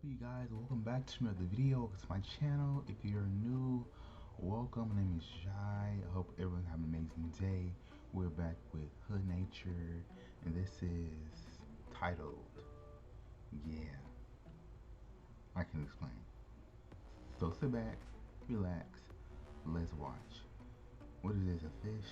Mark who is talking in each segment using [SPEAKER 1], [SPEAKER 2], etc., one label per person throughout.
[SPEAKER 1] you guys? Welcome back to another video. It's my channel. If you're new, welcome. My name is Jai. I hope everyone have an amazing day. We're back with Hood Nature, and this is titled, yeah, I can explain. So sit back, relax, let's watch. What is this, a fish?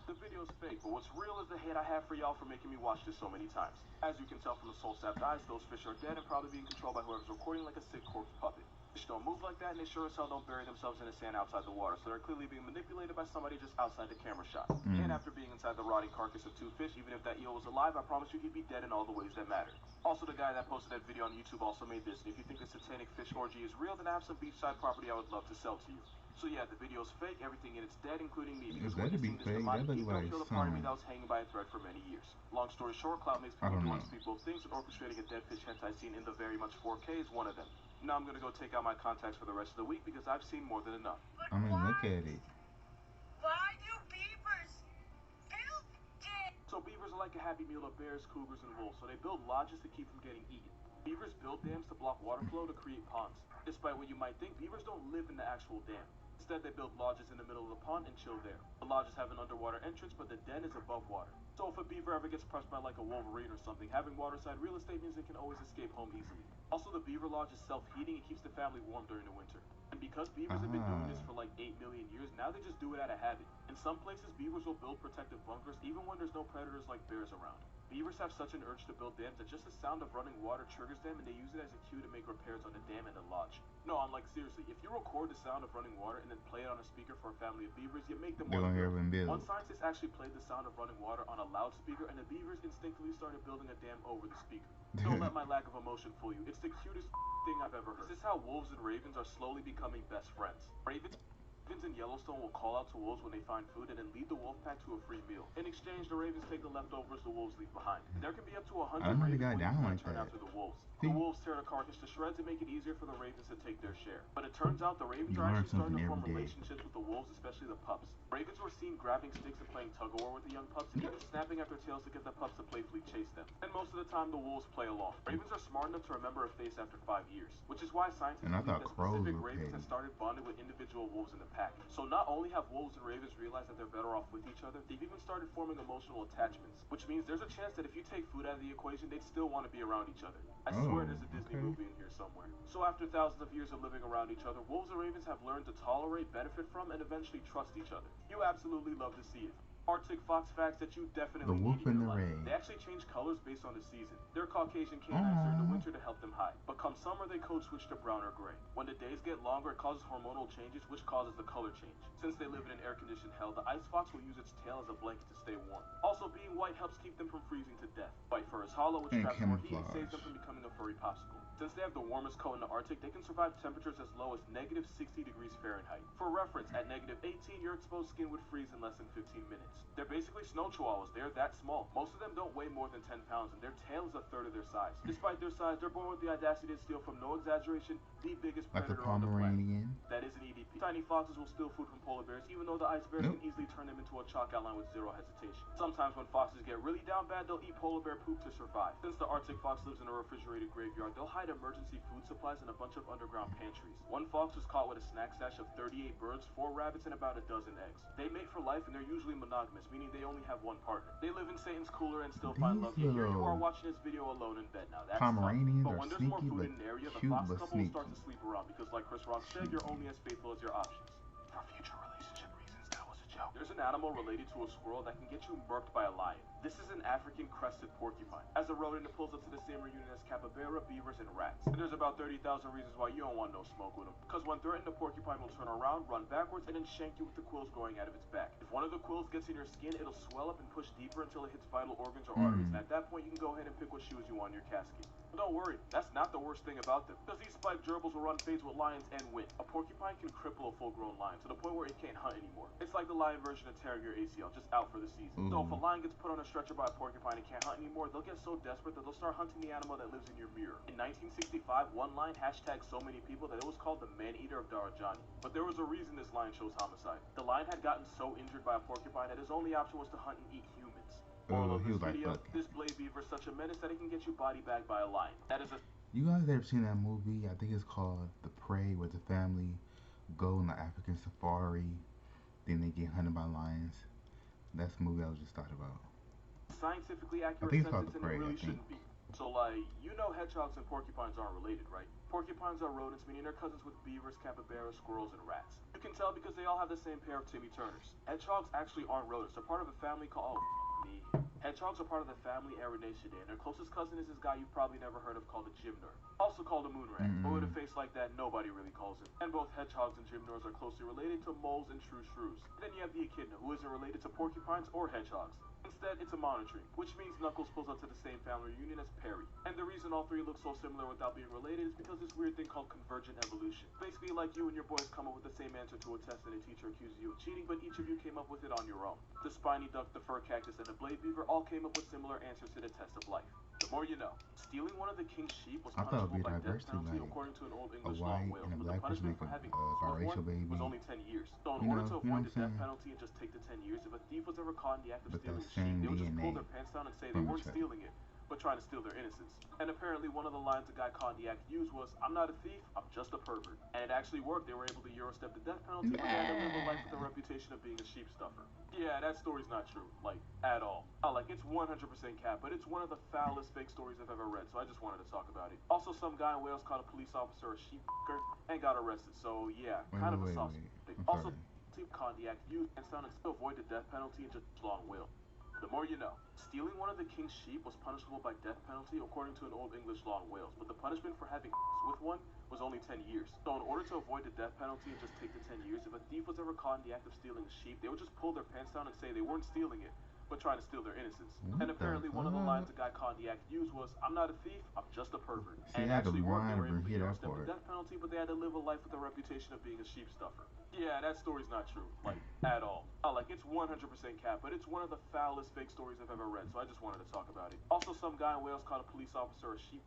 [SPEAKER 2] The video's fake, but what's real is the hate I have for y'all for making me watch this so many times. As you can tell from the soul-sapped eyes, those fish are dead and probably being controlled by whoever's recording like a sick corpse puppet. Fish don't move like that, and they sure as hell don't bury themselves in the sand outside the water, so they're clearly being manipulated by somebody just outside the camera shot. And after being inside the rotting carcass of two fish, even if that eel was alive, I promise you he'd be dead in all the ways that matter. Also, the guy that posted that video on YouTube also made this, and if you think the satanic fish orgy is real, then I have some beachside property I would love to sell to you. So yeah, the video's fake, everything in it's dead, including me, because witnessing this demonic heat don't kill the part of me that was hanging by a thread for many years. Long story short, Cloud makes people do unspeakable things, and orchestrating a dead fish hentai scene in the very much 4K is one of them. Now I'm gonna go take out my contacts for the rest of the week because I've seen more than enough.
[SPEAKER 1] I mean, look at it.
[SPEAKER 3] Why do beavers build dams?
[SPEAKER 2] So beavers are like a happy meal of bears, cougars, and wolves, so they build lodges to keep from getting eaten. Beavers build dams to block water flow to create ponds. Despite what you might think, beavers don't live in the actual dam. Instead, they build lodges in the middle of the pond and chill there. The lodges have an underwater entrance, but the den is above water. So if a beaver ever gets crushed by like a wolverine or something, having waterside real estate means it can always escape home easily. Also, the beaver lodge is self-heating and keeps the family warm during the winter. And because beavers have been doing this for like 8 million years, now they just do it out of habit. In some places, beavers will build protective bunkers even when there's no predators like bears around. Beavers have such an urge to build dams that just the sound of running water triggers them, and they use it as a cue to make repairs on the dam and the lodge. No, I'm like, seriously, if you record the sound of running water and then play it on a speaker for a family of beavers, you make them want to build. One scientist actually played the sound of running water on a loudspeaker, and the beavers instinctively started building a dam over the speaker. Don't let my lack of emotion fool you. It's the cutest thing I've ever heard. This is how wolves and ravens are slowly becoming best friends. Ravens in Yellowstone will call out to wolves when they find food and then lead the wolf pack to a free meal. In exchange, the ravens take the leftovers the wolves leave behind. And there can be up to 100 ravens when turn after the wolves. The wolves tear the carcass to shreds and make it easier for the ravens to take their share. But it turns out the ravens are actually starting to form relationships with the wolves, especially the pups. Ravens were seen grabbing sticks and playing tug-of-war with the young pups and even snapping at their tails to get the pups to playfully chase them. And most of the time, the wolves play along. Ravens are smart enough to remember a face after 5 years, which is why scientists believe that specific ravens have started bonding with individual wolves in the pack. So not only have wolves and ravens realized that they're better off with each other, they've even started forming emotional attachments, which means there's a chance that if you take food out of the equation, they'd still want to be around each other. I swear there's a Disney movie in here somewhere. So after thousands of years of living around each other, wolves and ravens have learned to tolerate, benefit from, and eventually trust each other. You absolutely love to see it. Arctic fox facts that you definitely need in your life. They actually change colors based on the season. They're Caucasian canines during the winter to help them hide. But come summer, they code switch to brown or gray. When the days get longer, it causes hormonal changes, which causes the color change. Since they live in an air-conditioned hell, the ice fox will use its tail as a blanket to stay warm. Also, being white helps keep them from freezing to death. White fur is hollow, which traps more heat and saves them from becoming a furry popsicle. Since they have the warmest coat in the Arctic, they can survive temperatures as low as -60 degrees Fahrenheit. For reference, at -18, your exposed skin would freeze in less than 15 minutes. They're basically snow chihuahuas. They're that small. Most of them don't weigh more than 10 pounds, and their tail is a third of their size. Despite their size, they're born with the audacity to steal from, no exaggeration, the biggest predator on the planet. That is an EDP. Tiny foxes will steal food from polar bears, even though the ice bears can easily turn them into a chalk outline with zero hesitation. Sometimes when foxes get really down bad, they'll eat polar bear poop to survive. Since the Arctic fox lives in a refrigerated graveyard, they'll hide emergency food supplies in a bunch of underground pantries. One fox was caught with a snack stash of 38 birds, 4 rabbits, and about a dozen eggs. They mate for life, and they're usually monogamous, meaning they only have one partner. They live in Satan's cooler and still find love. Here you are watching this video alone in bed now. That's tough. But when there's more food in an area, the fox couple will start to sleep around because, like Chris Rock said, you're only as faithful as your options. For future relationship reasons, that was a joke. There's an animal related to a squirrel that can get you murked by a lion. This is an African crested porcupine. As a rodent, it pulls up to the same reunion as capybara, beavers, and rats. And there's about 30,000 reasons why you don't want no smoke with them. Because when threatened, the porcupine will turn around, run backwards, and then shank you with the quills growing out of its back. If one of the quills gets in your skin, it'll swell up and push deeper until it hits vital organs or arteries. And at that point, you can go ahead and pick what shoes you want in your casket. But don't worry, that's not the worst thing about them. Because these spiked gerbils will run fades with lions and win. A porcupine can cripple a full-grown lion to the point where it can't hunt anymore. It's like the lion version of tearing your ACL, just out for the season. So if a lion gets put on a stretcher by a porcupine and can't hunt anymore, they'll get so desperate that they'll start hunting the animal that lives in your mirror. In 1965, one lion hashtagged so many people that it was called the man-eater of Darajani. But there was a reason this lion chose homicide. The lion had gotten so injured by a porcupine that his only option was to hunt and eat humans. Moral of
[SPEAKER 1] He
[SPEAKER 2] this
[SPEAKER 1] was like,
[SPEAKER 2] video,
[SPEAKER 1] fuck it.
[SPEAKER 2] this blade beaver is such a menace that it can get you body bagged by a lion. That is a
[SPEAKER 1] You guys ever seen that movie? I think it's called The Prey, where the family go on the African safari, then they get hunted by lions. That's the movie I was just talking about.
[SPEAKER 2] scientifically
[SPEAKER 1] I
[SPEAKER 2] accurate
[SPEAKER 1] think it's called
[SPEAKER 2] sentence
[SPEAKER 1] The
[SPEAKER 2] and it
[SPEAKER 1] Prey, I
[SPEAKER 2] really
[SPEAKER 1] think.
[SPEAKER 2] shouldn't be. So like, you know hedgehogs and porcupines aren't related, right? Porcupines are rodents, meaning they're cousins with beavers, capybaras, squirrels, and rats. You can tell because they all have the same pair of Timmy Turners. Hedgehogs actually aren't rodents. They're part of a family called me. Hedgehogs are part of the family Arachnidae, and their closest cousin is this guy you've probably never heard of called a gymnor, also called a moon rat. But with a face like that, nobody really calls him. And both hedgehogs and gymnors are closely related to moles and true shrews. Then you have the echidna, who isn't related to porcupines or hedgehogs. Instead, it's a monitoring, which means Knuckles pulls up to the same family reunion as Perry. And the reason all three look so similar without being related is because this weird thing called convergent evolution. Basically, like you and your boys come up with the same answer to a test and a teacher accuses you of cheating, but each of you came up with it on your own. The spiny duck, the fur cactus, and the blade beaver all came up with similar answers to the test of life. The more you know. Stealing one of the king's sheep was
[SPEAKER 1] I thought it'd
[SPEAKER 2] punishable
[SPEAKER 1] be
[SPEAKER 2] by death
[SPEAKER 1] diversity,
[SPEAKER 2] penalty
[SPEAKER 1] like
[SPEAKER 2] according to an old
[SPEAKER 1] a
[SPEAKER 2] English law in
[SPEAKER 1] white
[SPEAKER 2] Wales,
[SPEAKER 1] and a
[SPEAKER 2] but the
[SPEAKER 1] black person
[SPEAKER 2] punishment
[SPEAKER 1] make
[SPEAKER 2] for having
[SPEAKER 1] a
[SPEAKER 2] with
[SPEAKER 1] biracial
[SPEAKER 2] one
[SPEAKER 1] baby.
[SPEAKER 2] was only 10 years. So in
[SPEAKER 1] You
[SPEAKER 2] order
[SPEAKER 1] know,
[SPEAKER 2] to
[SPEAKER 1] you know
[SPEAKER 2] avoid
[SPEAKER 1] what I'm
[SPEAKER 2] the death
[SPEAKER 1] saying?
[SPEAKER 2] penalty and just take the 10 years, if a thief was ever caught in the act of
[SPEAKER 1] But
[SPEAKER 2] stealing
[SPEAKER 1] that
[SPEAKER 2] a sheep,
[SPEAKER 1] same
[SPEAKER 2] they would just pull
[SPEAKER 1] DNA
[SPEAKER 2] their pants down and say they
[SPEAKER 1] from
[SPEAKER 2] weren't
[SPEAKER 1] each other.
[SPEAKER 2] stealing it, but trying to steal their innocence. And apparently one of the lines the guy caught in the act used was, "I'm not a thief, I'm just a pervert." And it actually worked. They were able to Eurostep the death penalty, but they had to live a life with a reputation of being a sheep stuffer. Yeah, that story's not true, like, at all. Like, it's 100% cap, but it's one of the foulest fake stories I've ever read, so I just wanted to talk about it. Also, some guy in Wales called a police officer a sheep and got arrested, so yeah, kind of a soft thing.
[SPEAKER 1] I'm
[SPEAKER 2] Also,
[SPEAKER 1] sorry.
[SPEAKER 2] Condiac used and sounded to avoid the death penalty and just long will. The more you know. Stealing one of the king's sheep was punishable by death penalty according to an old English law in Wales, but the punishment for having with one was only 10 years. So in order to avoid the death penalty and just take the 10 years, if a thief was ever caught in the act of stealing a sheep, they would just pull their pants down and say they weren't stealing it, but trying to steal their innocence. And apparently one of the lines the guy caught in the act used was, "I'm not a thief, I'm just a pervert."
[SPEAKER 1] See,
[SPEAKER 2] And
[SPEAKER 1] I had to
[SPEAKER 2] actually worked. They
[SPEAKER 1] rewind
[SPEAKER 2] were
[SPEAKER 1] to
[SPEAKER 2] able to
[SPEAKER 1] hear that
[SPEAKER 2] Eurostep the
[SPEAKER 1] part.
[SPEAKER 2] death penalty, but they had to live a life with a reputation of being a sheep stuffer. Yeah, that story's not true, like, at all. Like, it's 100% cap, but it's one of the foulest fake stories I've ever read, so I just wanted to talk about it. Also, some guy in Wales called a police officer a sheep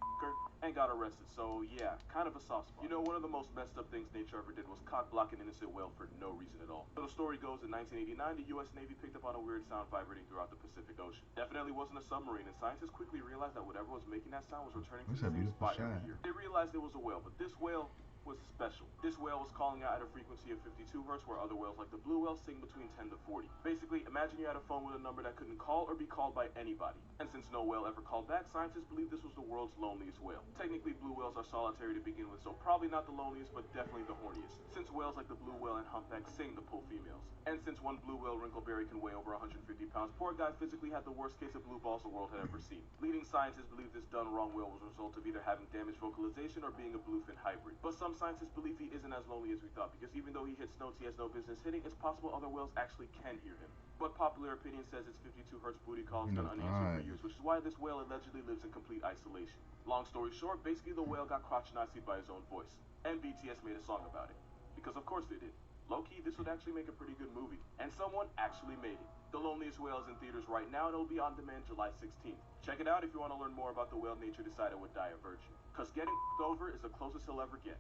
[SPEAKER 2] and got arrested, so yeah, kind of a soft spot. You know, one of the most messed up things nature ever did was cock block an innocent whale for no reason at all. So the story goes, in 1989, the US Navy picked up on a weird sound vibrating throughout the Pacific Ocean. Definitely wasn't a submarine, and scientists quickly realized that whatever was making that sound was returning to
[SPEAKER 1] That's
[SPEAKER 2] the
[SPEAKER 1] a
[SPEAKER 2] same
[SPEAKER 1] beautiful
[SPEAKER 2] spot every
[SPEAKER 1] shot.
[SPEAKER 2] year. They realized it was a whale, but this whale was special. This whale was calling out at a frequency of 52 hertz, where other whales like the blue whale sing between 10 to 40. Basically, imagine you had a phone with a number that couldn't call or be called by anybody. And since no whale ever called back, scientists believe this was the world's loneliest whale. Technically, blue whales are solitary to begin with, so probably not the loneliest, but definitely the horniest. Since whales like the blue whale and humpback sing to pull females. And since one blue whale wrinkleberry can weigh over 150 pounds, poor guy physically had the worst case of blue balls the world had ever seen. Leading scientists believe this done wrong whale was a result of either having damaged vocalization or being a bluefin hybrid. But some scientists believe he isn't as lonely as we thought, because even though he hits notes he has no business hitting, it's possible other whales actually can hear him. But popular opinion says its 52 hertz booty call has gone unanswered for years, which is why this whale allegedly lives in complete isolation. Long story short, basically the whale got crotch Nazi'd by his own voice. And BTS made a song about it. Because of course they did. Low-key, this would actually make a pretty good movie. And someone actually made it. The Loneliest Whale is in theaters right now, and it'll be on demand July 16th. Check it out if you want to learn more about the whale nature decided would die a virgin. Cause getting over is the closest he'll ever get.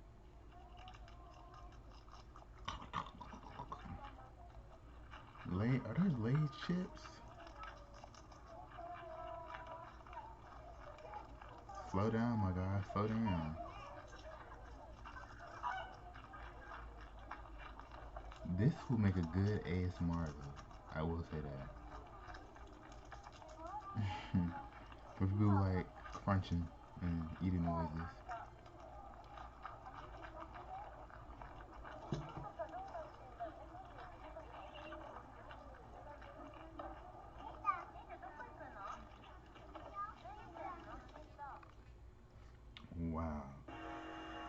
[SPEAKER 1] Are those laid chips? Slow down, my guy. Slow down. This will make a good ASMR though. I will say that. For people like crunching and eating noises. Wow.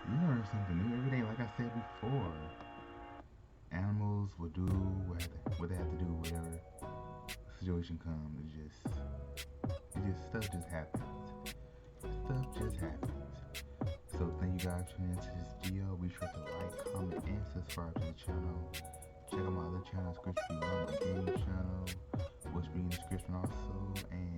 [SPEAKER 1] You learn something new every day, like I said before. Animals will do what they have to do, whatever situation comes. Stuff just happens. Stuff just happens. So thank you guys for tuning into this video. Be sure to like, comment, and subscribe to the channel. Check out my other channel, Scripture One, my gaming channel, which will be in the description also. And